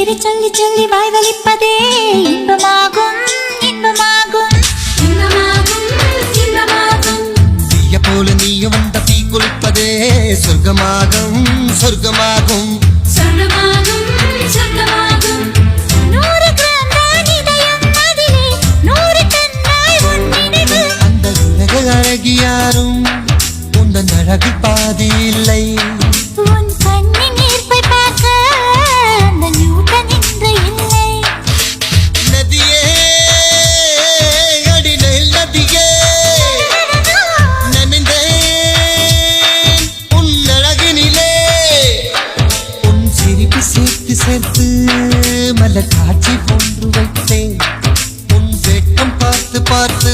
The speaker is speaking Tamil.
பேரை சொல்லி சொல்லி வாய் வலிப்பதே இன்பமாகும் இன்பமாகும் இன்பமாகும் இன்பமாகும். தீய போல நீயும் வந்த தீ குளிப்பதே சொர்க்கமாகும் சொர்க்கமாகும் சொர்க்கமாகும் சொர்க்கமாகும். 100 கிராம் தான் இதயம் அதிலே 100 டன்னாய் உன் நினைவு. அந்த உலக அழகி யாரும் உந்தன் அழகு பாதி இல்லை. உன் கண்ணின் ஈர்ப்பை பார்க்க அந்த நியூட்டன் இன்று இல்லை. நதியே அடிநெல் நதியே நனைந்தேன் உன் அழகினிலே. உன் சிரிப்பு சேர்த்து சேர்த்து மலர் காட்சி போன்று வைத்தேன். உன் வெட்கம் பார்த்து பார்த்து